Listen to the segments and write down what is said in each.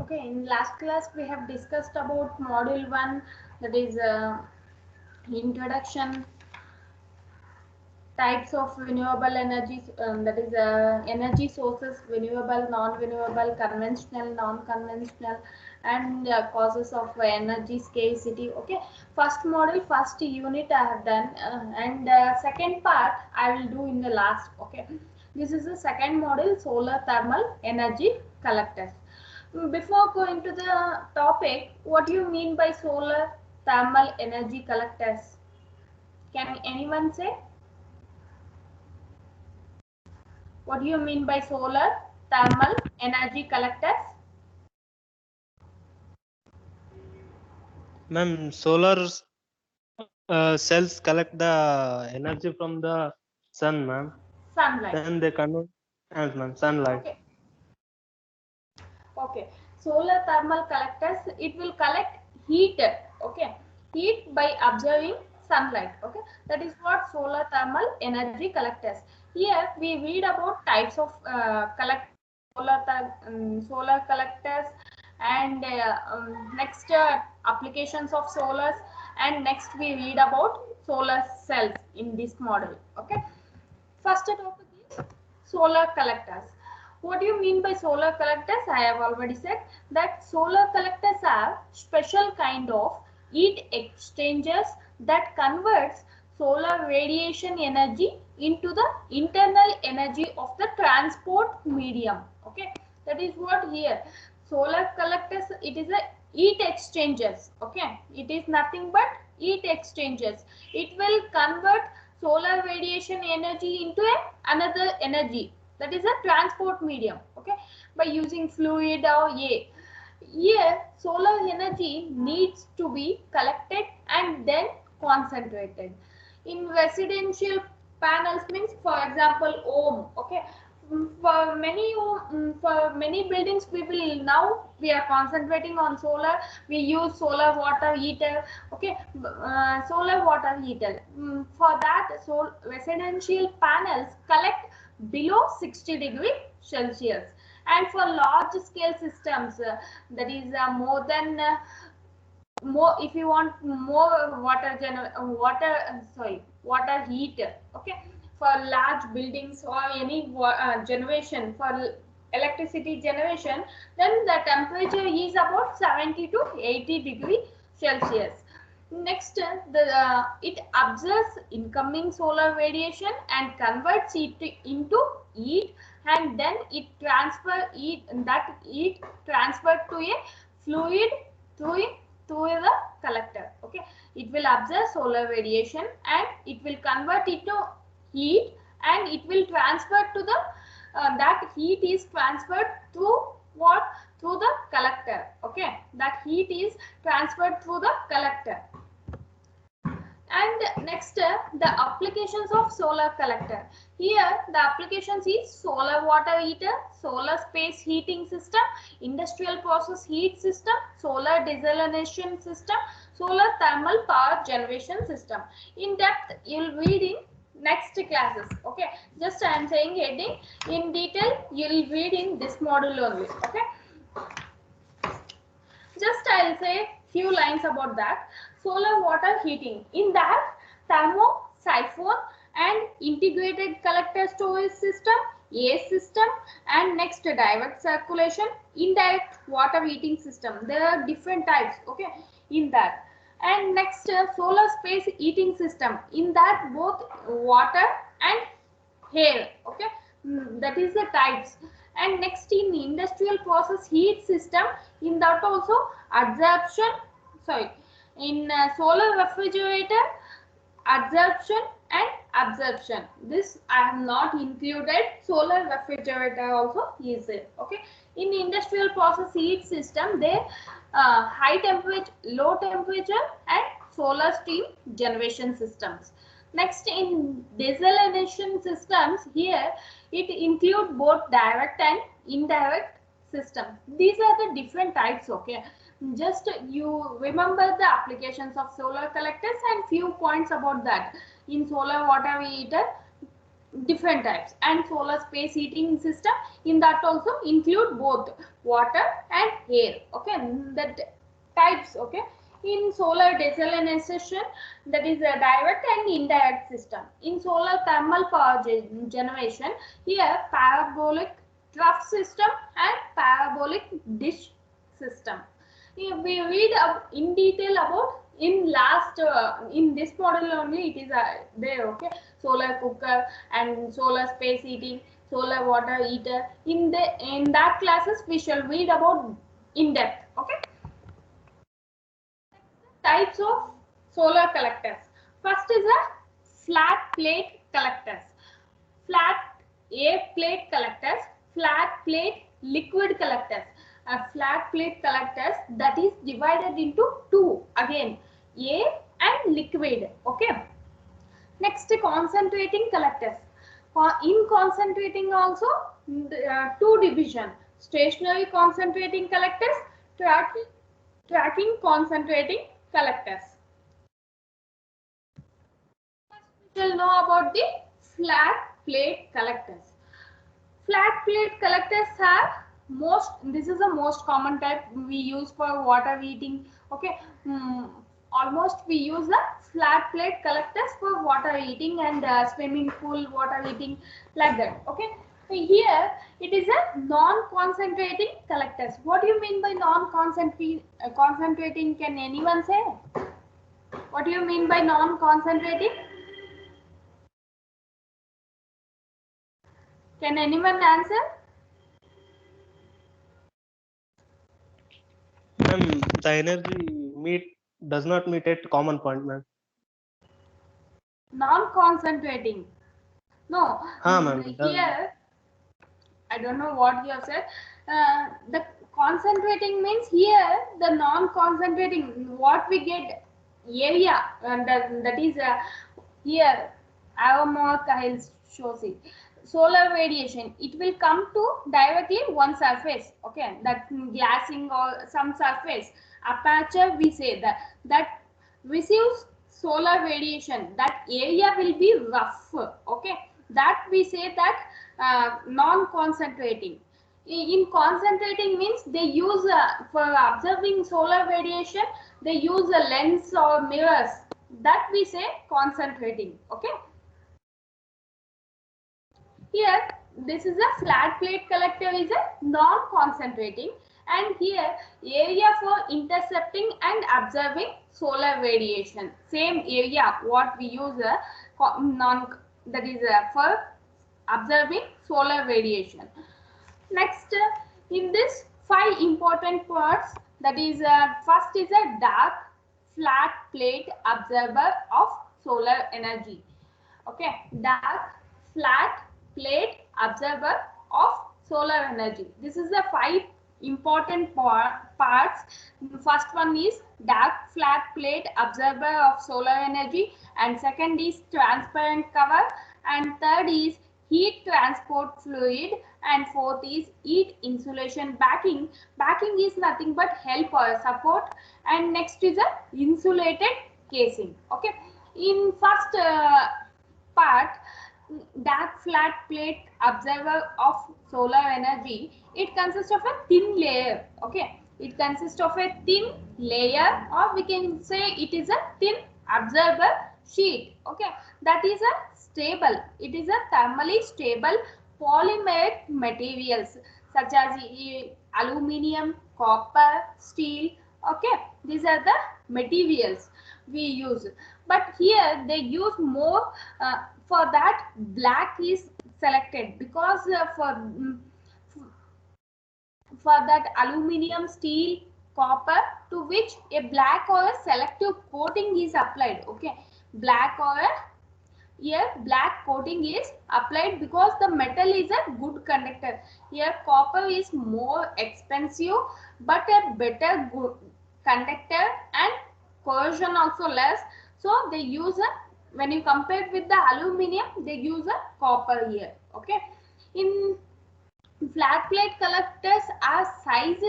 Okay, in last class we have discussed about module 1, that is introduction, types of renewable energy, that is energy sources, renewable, non-renewable, conventional, non-conventional, and causes of energy scarcity. Okay, first model, first unit I have done, and second part I will do in the last. Okay, this is the second model, solar thermal energy collectors. Before going to the topic, what do you mean by solar thermal energy collectors? Can anyone say? What do you mean by solar thermal energy collectors? Ma'am, solar cells collect the energy from the sun, ma'am. Sunlight. Then they convert as ma'am sunlight. Okay. Okay. Solar thermal collectors, it will collect heat. Okay. Heat by observing sunlight. Okay. That is what solar thermal energy collectors. Here we read about types of solar collectors, and next applications of solars, and next we read about solar cells in this model. Okay, first topic is solar collectors. What do you mean by solar collectors? I have already said that solar collectors are special kind of heat exchangers that converts solar radiation energy into the internal energy of the transport medium. Okay, that is what here solar collectors, it is a heat exchangers. Okay, it is nothing but heat exchangers. It will convert solar radiation energy into another energy, that is a transport medium. Okay, by using fluid or air. Here solar energy needs to be collected and then concentrated. In residential panels means, for example, home. Okay, for many buildings we will now we are concentrating on solar. We use solar water heater. Okay, solar water heater. For that, so residential panels collect below 60 degrees Celsius, and for large scale systems, that is more than more, if you want more water heat. Okay, for large buildings or any generation for electricity generation, then the temperature is about 70 to 80 degrees Celsius. Next, it absorbs incoming solar radiation and converts it into heat, and then it transferred to a fluid through the collector. Okay, it will absorb solar radiation and it will convert it to heat, and it will transfer to the that heat is transferred through what? Through the collector. Okay, that heat is transferred through the collector. And next, the applications of solar collector. Here the applications is solar water heater, solar space heating system, industrial process heat system, solar desalination system, solar thermal power generation system. In depth you will read in next classes. Okay, just I am saying heading. In detail you will read in this module only. Okay, just I'll say few lines about that. Solar water heating. In that, thermosiphon and integrated collector storage system, ACE system, and next direct circulation, indirect water heating system. There are different types. Okay, in that. And next, solar space heating system. In that, both water and air. Okay, that is the types. And next, in industrial process heat system, in that also absorption, sorry, in solar refrigerator, absorption and absorption. This I have not included. Solar refrigerator also is there. Okay, in industrial process heat system, there high temperature, low temperature, and solar steam generation systems. Next, in desalination systems, here it include both direct and indirect system. These are the different types. Okay, just you remember the applications of solar collectors and few points about that. In solar water heater, different types, and solar space heating system, in that also include both water and air. Okay, that types. Okay, in solar desalination, that is a direct and indirect system. In solar thermal power generation, here parabolic trough system and parabolic dish system. Here we read in detail about in last in this model only it is there. Okay, solar cooker and solar space heating, solar water heater. In that classes we shall read about in depth. Okay, types of solar collectors. First is a flat plate collectors, flat A plate collectors, flat plate liquid collectors. Flat plate collectors, that is divided into two again, A and liquid. Okay. Next, concentrating collectors. In concentrating also two division: stationary concentrating collectors, tracking concentrating collectors. We shall know about the flat plate collectors. Flat plate collectors have this is the most common type we use for water heating. Okay, almost we use the flat plate collectors for water heating and swimming pool water heating, like that. Okay, so here it is a non-concentrating collectors. What do you mean by non-concentrating? Can anyone say? What do you mean by non-concentrating? Can anyone answer? Ma'am, the energy does not meet at common point, ma'am. Non-concentrating. No, ma'am. here I don't know what you have said. The concentrating means here the non-concentrating. What we get area, and that is here Avamore shows it. Solar radiation, it will come to directly one surface. Okay, that glassing or some surface aperture, we say that receives solar radiation. That area will be rough. Okay, that we say that non-concentrating. In concentrating means they use for observing solar radiation, they use a lens or mirrors, that we say concentrating. Okay, here this is a flat plate collector, is a non-concentrating, and here area for intercepting and observing solar radiation, same area what we use that is for observing solar radiation. Next, in this 5 important parts, that is first is a dark flat plate observer of solar energy. Okay, dark flat plate observer of solar energy. This is the 5 important parts. First one is dark flat plate observer of solar energy, and second is transparent cover, and third is heat transport fluid, and fourth is heat insulation backing. Backing is nothing but help or support, and next is a insulated casing. Okay, in first part, dark flat plate observer of solar energy, it consists of a thin layer. Okay, it consists of a thin layer, or we can say it is a thin observer sheet. Okay, that is a stable, it is a thermally stable polymeric materials such as aluminum, copper, steel. Okay, these are the materials we use, but here they use more for that black is selected, because for that aluminum, steel, copper, to which a black or a selective coating is applied. Okay, black or a here black coating is applied because the metal is a good conductor. Here copper is more expensive but a better good conductor, and corrosion also less, so they use a, when you compare with the aluminum, they use a copper here. Okay, in flat plate collectors are sized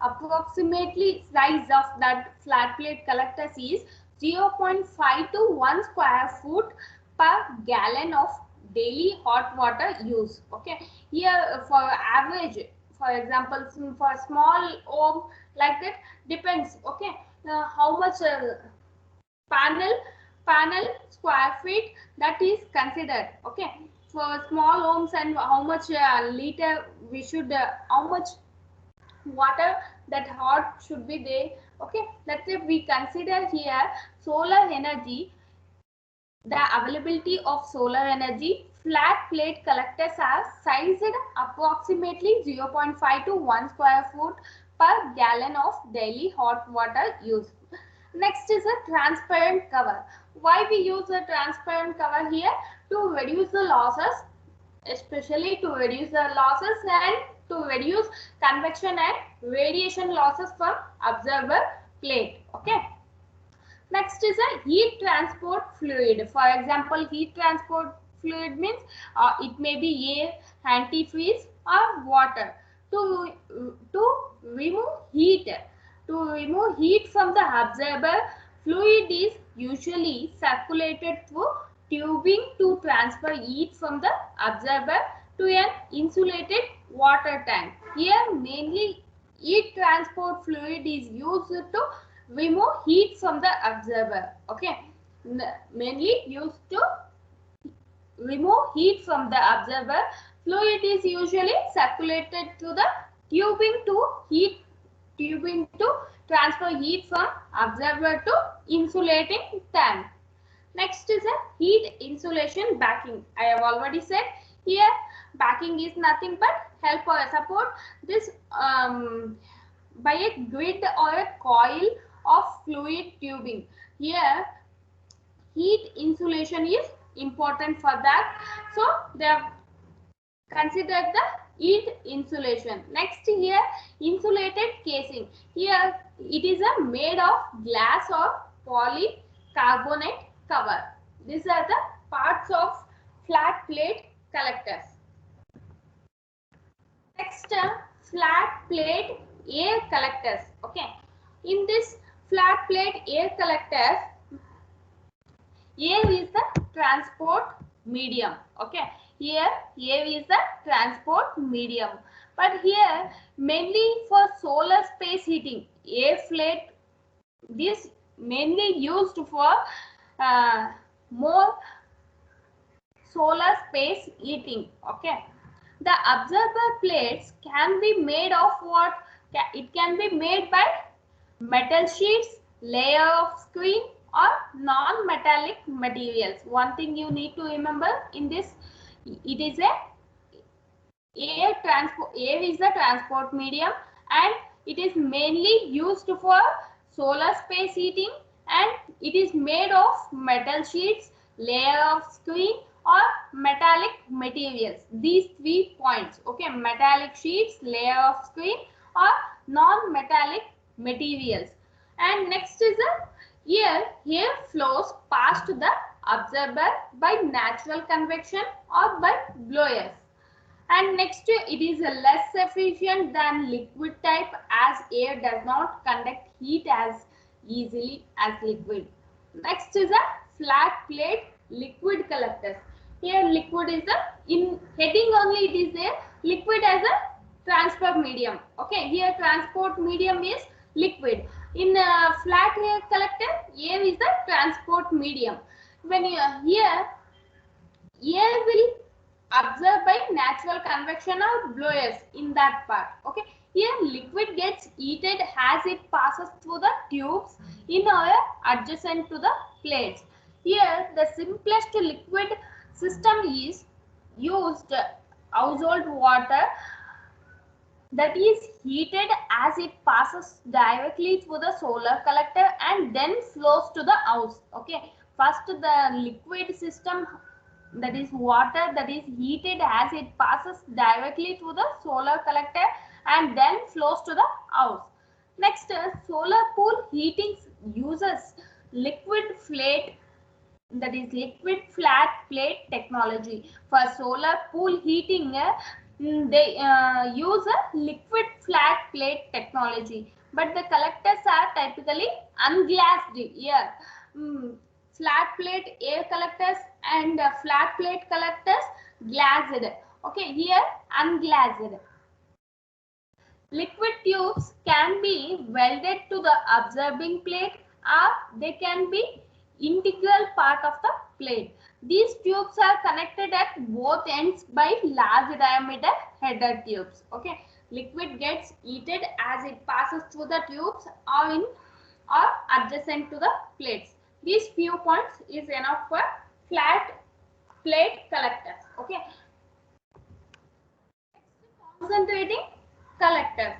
approximately, size of that flat plate collectors is 0.5 to 1 square foot per gallon of daily hot water use. Okay, here for average, for example, for small home like that depends. Okay, how much panel square feet that is considered. Okay, for small homes, and how much liter we should how much water that hot should be there. Okay, let's say we consider here solar energy. The availability of solar energy, flat plate collectors are sized approximately 0.5 to 1 square foot per gallon of daily hot water use. Next is a transparent cover. Why we use a transparent cover here? To reduce the losses, especially to reduce the losses and to reduce convection and radiation losses from observer plate. Okay. Next is a heat transport fluid. For example, heat transport fluid means it may be air, antifreeze or water. To remove heat, from the observer, fluid is usually circulated through tubing to transfer heat from the observer to an insulated water tank. Here mainly heat transport fluid is used to remove heat from the observer. Okay, mainly used to remove heat from the observer. Fluid is usually circulated through the tubing to transfer heat from observer to insulating tank. Next is a heat insulation backing. I have already said here backing is nothing but help or support this by a grid or a coil of fluid tubing. Here heat insulation is important for that, so they have considered the heat insulation. Next here insulated casing. Here it is a made of glass or polycarbonate cover. These are the parts of flat plate collectors. Next flat plate air collectors. Okay, in this flat plate air collectors, air is the transport medium. Okay, here air is the transport medium, but here mainly for solar space heating, air plate this mainly used for more solar space heating. Okay, the observer plates can be made of what? It can be made by metal sheets, layer of screen or non-metallic materials. One thing you need to remember in this, it is a air is the transport medium and it is mainly used for solar space heating, and it is made of metal sheets, layer of screen or metallic materials. These 3 points. Okay, metallic sheets, layer of screen or non-metallic materials. And next is air flows past the observer by natural convection or by blowers. And next it is less efficient than liquid type, as air does not conduct heat as easily as liquid. Next is a flat plate liquid collectors. Here liquid is in heading only, it is there liquid as a transport medium. Okay, here transport medium is liquid. In flat air collector, air is the transport medium. When you here air will observed by natural convection or blowers in that part. Okay, here liquid gets heated as it passes through the tubes in or adjacent to the plates. Here the simplest liquid system is used household water that is heated as it passes directly through the solar collector and then flows to the house. Okay, first the liquid system, that is water that is heated as it passes directly through the solar collector and then flows to the house. Next, solar pool heating uses liquid plate, that is liquid flat plate technology. For solar pool heating, they use a liquid flat plate technology, but the collectors are typically unglassed. Here flat plate air collectors and flat plate collectors glazed. Okay, here unglazed. Liquid tubes can be welded to the observing plate or they can be integral part of the plate. These tubes are connected at both ends by large diameter header tubes. Okay, liquid gets heated as it passes through the tubes or in or adjacent to the plates. These few points is enough for flat plate collectors. Okay. Concentrating collectors.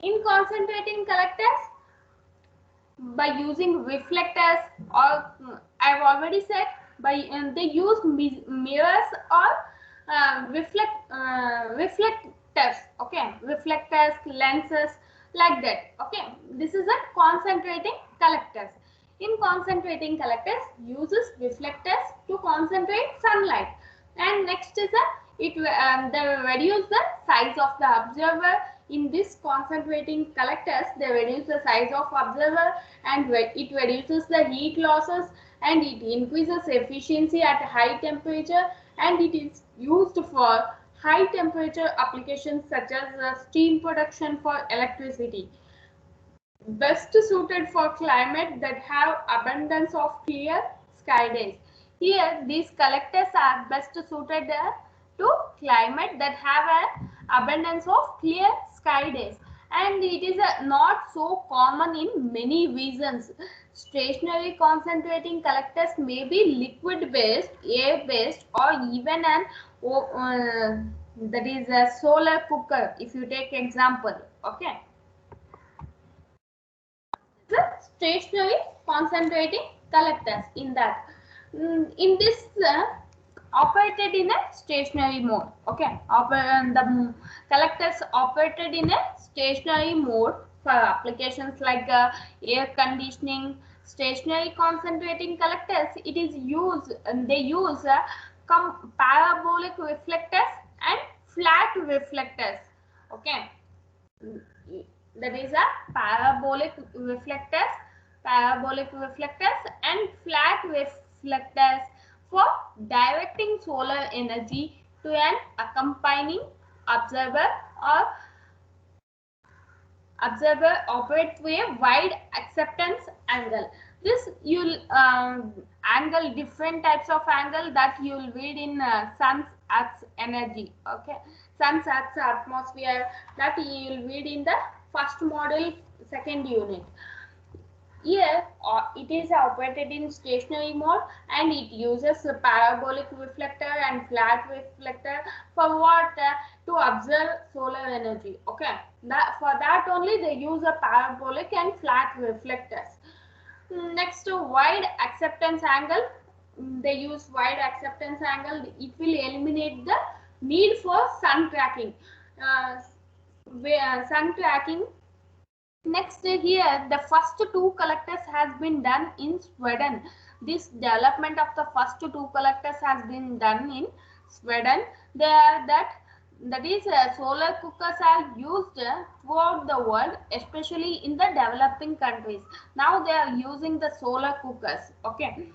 In concentrating collectors, by using reflectors or I've already said by they use mirrors or reflectors. Okay, reflectors, lenses, like that. Okay, this is a concentrating collectors. In concentrating collectors, uses reflectors to concentrate sunlight, and next is they reduce the size of the observer. In this concentrating collectors, they reduce the size of observer and it reduces the heat losses and it increases efficiency at high temperature, and it is used for high temperature applications such as steam production for electricity. Best suited for climate that have abundance of clear sky days. Here, these collectors are best suited to climate that have an abundance of clear sky days, and it is not so common in many regions. Stationary concentrating collectors may be liquid based, air based, or even an that is a solar cooker, if you take example. Okay, the stationary concentrating collectors. In that, in this operated in a stationary mode. Okay, the collectors operated in a stationary mode for applications like air conditioning. Stationary concentrating collectors, it is used they use parabolic reflectors and flat reflectors. Okay, that is a parabolic reflectors and flat reflectors for directing solar energy to an accompanying observer, or observer operates with a wide acceptance angle. This you'll angle, different types of angle that you'll read in sun's Earth's energy. Okay, sun's Earth's atmosphere, that you'll read in the first model, second unit. Here, it is operated in stationary mode and it uses a parabolic reflector and flat reflector for what? To observe solar energy. Okay, for that only they use a parabolic and flat reflectors. Next, to wide acceptance angle. They use wide acceptance angle. It will eliminate the need for sun tracking. Sun tracking. Next, here the first two collectors has been done in Sweden. This development of the first two collectors has been done in Sweden. That is solar cookers are used throughout the world, especially in the developing countries. Now they are using the solar cookers. Okay.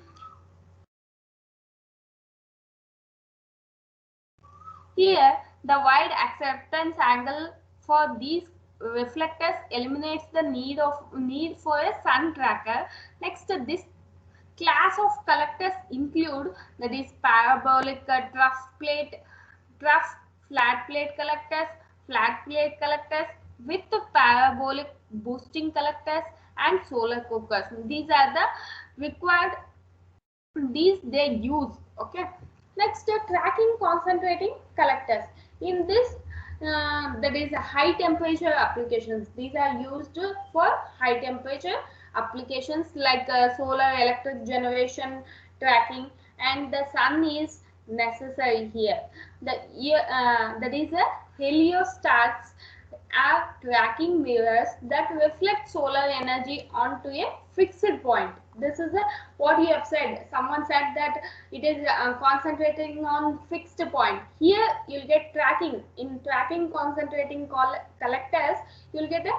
Here, the wide acceptance angle for these reflectors eliminates the need for a sun tracker. Next, this class of collectors include, that is parabolic trough flat plate collectors with parabolic boosting collectors, and solar cookers. These are the required, these they use. Okay, next tracking concentrating collectors. In this that is high temperature applications. These are used for high temperature applications like solar electric generation tracking, and the sun is necessary here. That is a heliostats are tracking mirrors that reflect solar energy onto a fixed point. This is what you have said. Someone said that it is concentrating on fixed point. Here you'll get tracking. In tracking concentrating collectors, you'll get the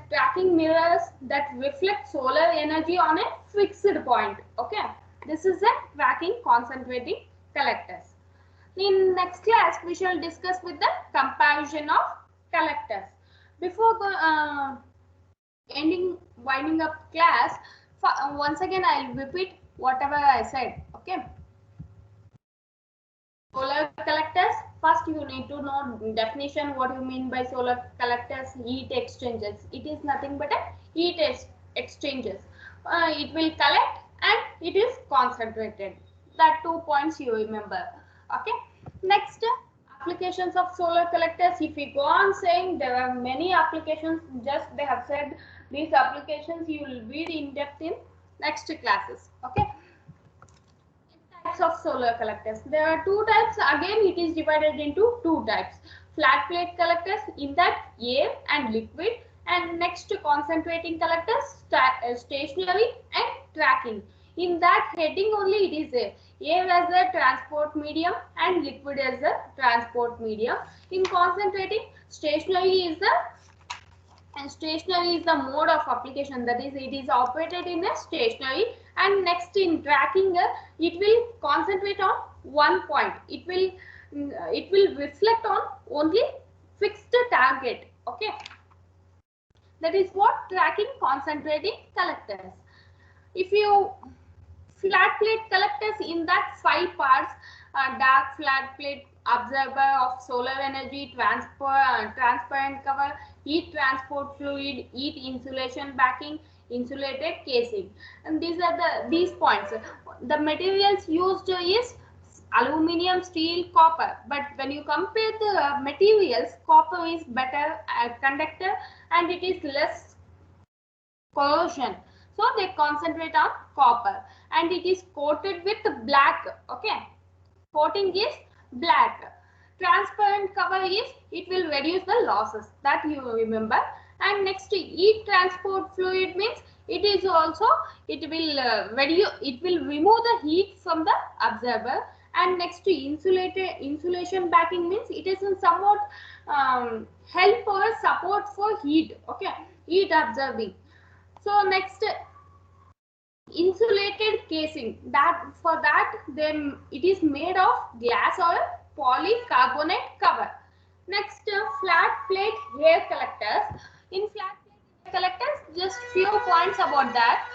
tracking mirrors that reflect solar energy on a fixed point. Okay. This is a tracking concentrating collectors. In next class, we shall discuss with the comparison of collectors. Before winding up class, once again I'll repeat whatever I said. Okay. Solar collectors. First, you need to know definition. What you mean by solar collectors? Heat exchangers. It is nothing but a heat exchangers. It will collect and it is concentrated. That 2 points you remember. Okay. Next, applications of solar collectors. If we go on saying there are many applications, just they have said these applications you will read in depth in next classes. Okay. Types of solar collectors. There are two types. Again, it is divided into two types. Flat plate collectors, in that air and liquid, and next concentrating collectors, stationary and tracking. In that heading only it is air as a transport medium and liquid as a transport medium. In concentrating, stationary is the mode of application, that is it is operated in a stationary, and next in tracking it will concentrate on one point. It will reflect on only fixed target. Okay, that is what tracking concentrating collectors. If you flat plate collectors, in that 5 parts, dark flat plate, absorber of solar energy, transparent cover, heat transport fluid, heat insulation backing, insulated casing. And these points. The materials used is aluminium, steel, copper. But when you compare the materials, copper is better conductor and it is less corrosion. So they concentrate on copper and it is coated with black. Okay, coating is black. Transparent cover is it will reduce the losses, that you remember. And next, heat transport fluid means it is also it will remove the heat from the absorber. And next, insulation backing means it is in somewhat help or support for heat. Okay, heat absorbing. So next, insulated casing, that for that then it is made of glass or polycarbonate cover. Next, flat plate air collectors. In flat plate air collectors, just few points about that.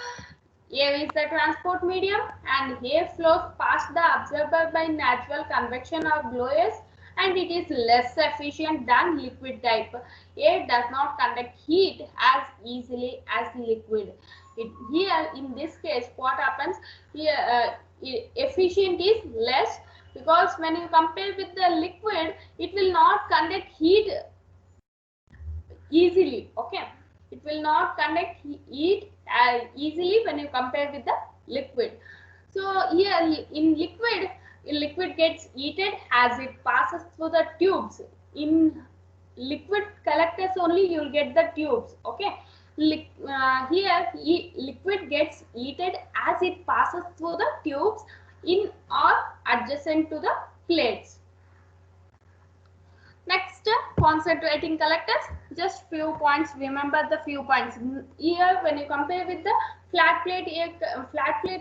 Air is the transport medium and air flows past the absorber by natural convection or blowers, and it is less efficient than liquid type. Air does not conduct heat as easily as liquid. Here in this case, what happens here, efficient is less, because when you compare with the liquid, it will not conduct heat easily. Okay, it will not conduct heat easily when you compare with the liquid. So here in liquid gets heated as it passes through the tubes. In liquid collectors only you will get the tubes. Okay, here liquid gets heated as it passes through the tubes in or adjacent to the plates. Next, concentrating collectors, just few points, remember the few points. Here when you compare with the flat plate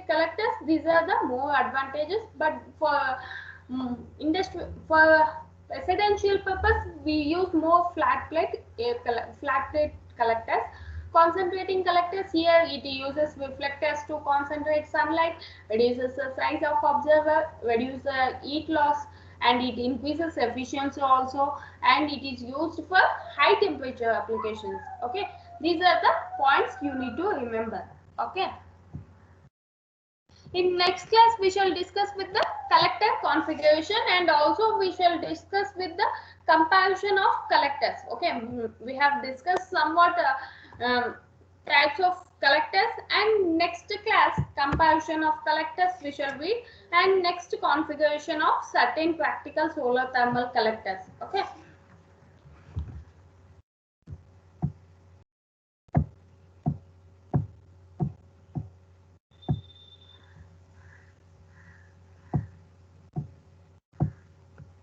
collectors, these are the more advantages, but for industry, for residential purpose, we use more flat plate collectors. Concentrating collectors, here it uses reflectors to concentrate sunlight, reduces the size of observer, reduces the heat loss, and it increases efficiency also, and it is used for high temperature applications. Okay, these are the points you need to remember. Okay, in next class we shall discuss with the collector configuration, and also we shall discuss with the comparison of collectors. Okay, we have discussed somewhat types of collectors, and next class comparison of collectors we shall read, and next configuration of certain practical solar thermal collectors. Okay.